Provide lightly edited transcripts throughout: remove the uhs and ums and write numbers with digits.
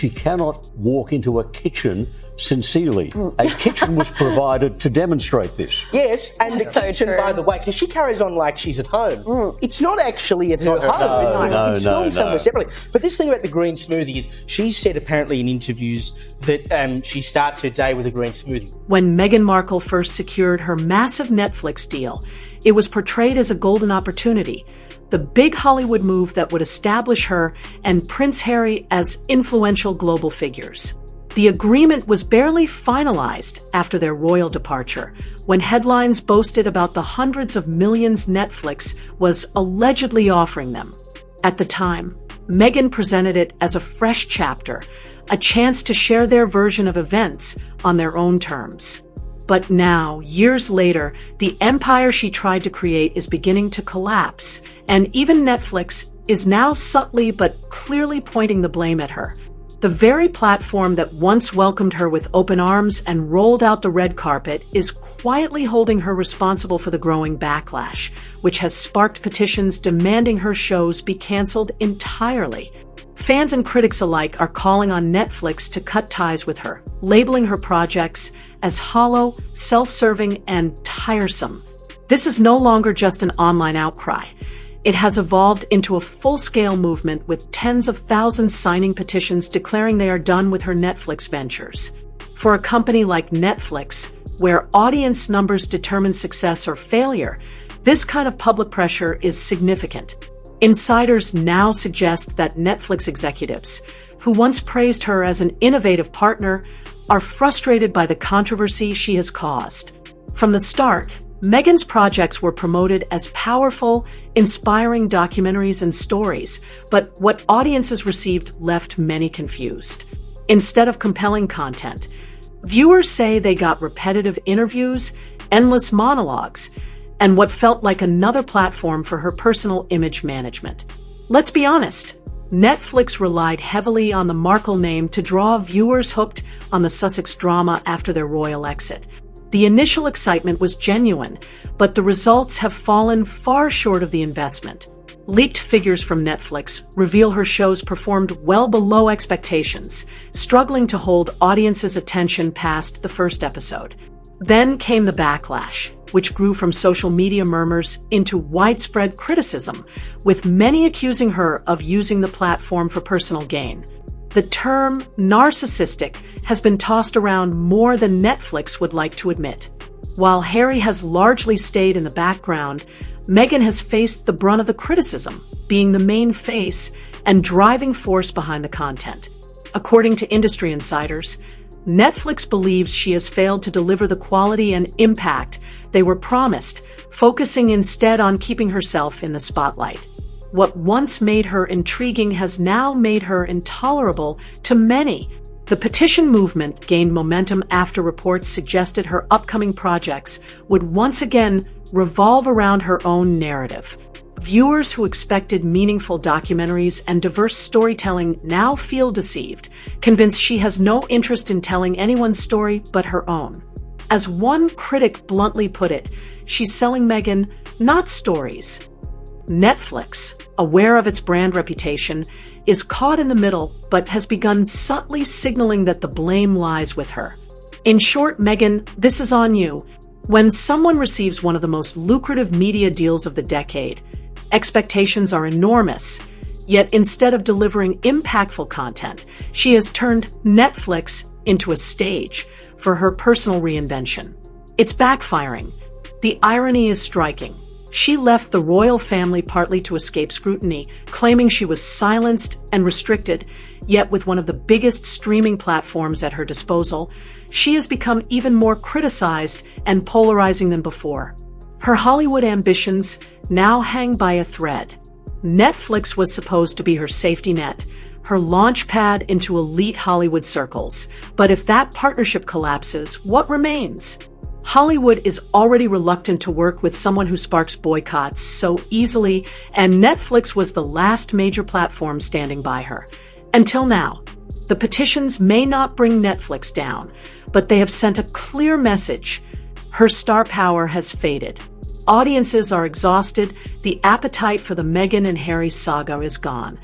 she cannot walk into a kitchen sincerely. A kitchen was provided to demonstrate this. Yes, and That's the so kitchen, true. by the way, because she carries on like she's at home. It's not actually at her home. It's filmed somewhere separately. But this thing about the green smoothie is she's said apparently in interviews that she starts her day with a green smoothie. When Meghan Markle first secured her massive Netflix deal, it was portrayed as a golden opportunity, the big Hollywood move that would establish her and Prince Harry as influential global figures. The agreement was barely finalized after their royal departure, when headlines boasted about the hundreds of millions Netflix was allegedly offering them. At the time, Meghan presented it as a fresh chapter, a chance to share their version of events on their own terms. But now, years later, the empire she tried to create is beginning to collapse, and even Netflix is now subtly but clearly pointing the blame at her. The very platform that once welcomed her with open arms and rolled out the red carpet is quietly holding her responsible for the growing backlash, which has sparked petitions demanding her shows be canceled entirely. Fans and critics alike are calling on Netflix to cut ties with her, labeling her projects as hollow, self-serving, and tiresome. This is no longer just an online outcry. It has evolved into a full-scale movement with tens of thousands signing petitions declaring they are done with her Netflix ventures. For a company like Netflix, where audience numbers determine success or failure, this kind of public pressure is significant. Insiders now suggest that Netflix executives, who once praised her as an innovative partner, are frustrated by the controversy she has caused. From the start, Meghan's projects were promoted as powerful, inspiring documentaries and stories, but what audiences received left many confused. Instead of compelling content, viewers say they got repetitive interviews, endless monologues, and what felt like another platform for her personal image management. Let's be honest, Netflix relied heavily on the Markle name to draw viewers hooked on the Sussex drama after their royal exit. The initial excitement was genuine, but the results have fallen far short of the investment. Leaked figures from Netflix reveal her shows performed well below expectations, struggling to hold audiences' attention past the first episode. Then came the backlash, which grew from social media murmurs into widespread criticism, with many accusing her of using the platform for personal gain. The term narcissistic has been tossed around more than Netflix would like to admit. While Harry has largely stayed in the background, Meghan has faced the brunt of the criticism, being the main face and driving force behind the content. According to industry insiders, Netflix believes she has failed to deliver the quality and impact they were promised, focusing instead on keeping herself in the spotlight. What once made her intriguing has now made her intolerable to many. The petition movement gained momentum after reports suggested her upcoming projects would once again revolve around her own narrative. Viewers who expected meaningful documentaries and diverse storytelling now feel deceived, convinced she has no interest in telling anyone's story but her own. As one critic bluntly put it, she's selling Meghan not stories. Netflix, aware of its brand reputation, is caught in the middle but has begun subtly signaling that the blame lies with her. In short, Meghan, this is on you. When someone receives one of the most lucrative media deals of the decade, expectations are enormous. Yet instead of delivering impactful content, she has turned Netflix into a stage for her personal reinvention. It's backfiring. The irony is striking. She left the royal family partly to escape scrutiny, claiming she was silenced and restricted, yet with one of the biggest streaming platforms at her disposal, she has become even more criticized and polarizing than before. Her Hollywood ambitions now hang by a thread. Netflix was supposed to be her safety net, her launch pad into elite Hollywood circles. But if that partnership collapses, what remains? Hollywood is already reluctant to work with someone who sparks boycotts so easily, and Netflix was the last major platform standing by her. Until now, the petitions may not bring Netflix down, but they have sent a clear message. Her star power has faded. Audiences are exhausted, the appetite for the Meghan and Harry saga is gone.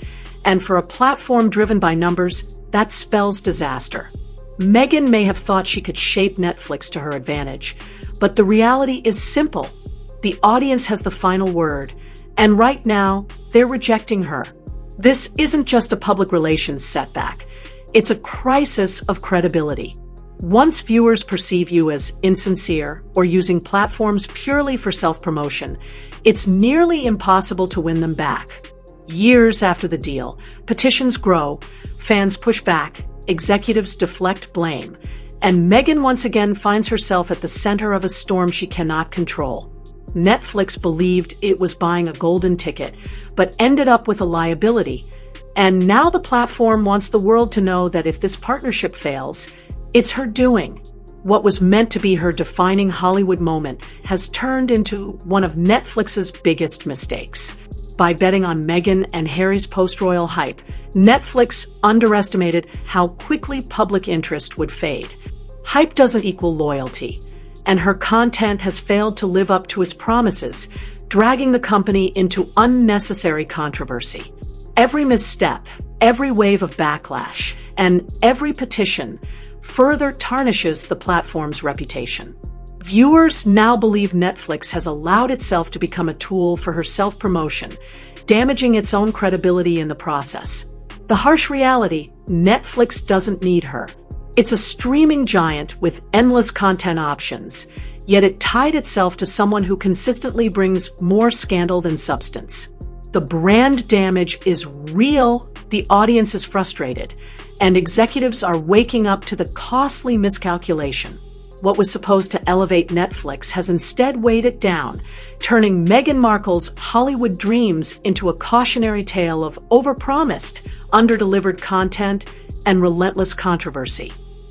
And for a platform driven by numbers, that spells disaster. Meghan may have thought she could shape Netflix to her advantage, but the reality is simple. The audience has the final word, and right now, they're rejecting her. This isn't just a public relations setback. It's a crisis of credibility. Once viewers perceive you as insincere or using platforms purely for self-promotion, it's nearly impossible to win them back. Years after the deal, petitions grow, fans push back, executives deflect blame, and Meghan once again finds herself at the center of a storm she cannot control. Netflix believed it was buying a golden ticket, but ended up with a liability. And now the platform wants the world to know that if this partnership fails, it's her doing. What was meant to be her defining Hollywood moment has turned into one of Netflix's biggest mistakes. By betting on Meghan and Harry's post-royal hype, Netflix underestimated how quickly public interest would fade. Hype doesn't equal loyalty, and her content has failed to live up to its promises, dragging the company into unnecessary controversy. Every misstep, every wave of backlash, and every petition further tarnishes the platform's reputation. Viewers now believe Netflix has allowed itself to become a tool for her self-promotion, damaging its own credibility in the process. The harsh reality, Netflix doesn't need her. It's a streaming giant with endless content options, yet it tied itself to someone who consistently brings more scandal than substance. The brand damage is real, the audience is frustrated, and executives are waking up to the costly miscalculation. What was supposed to elevate Netflix has instead weighed it down, turning Meghan Markle's Hollywood dreams into a cautionary tale of overpromised, underdelivered content and relentless controversy.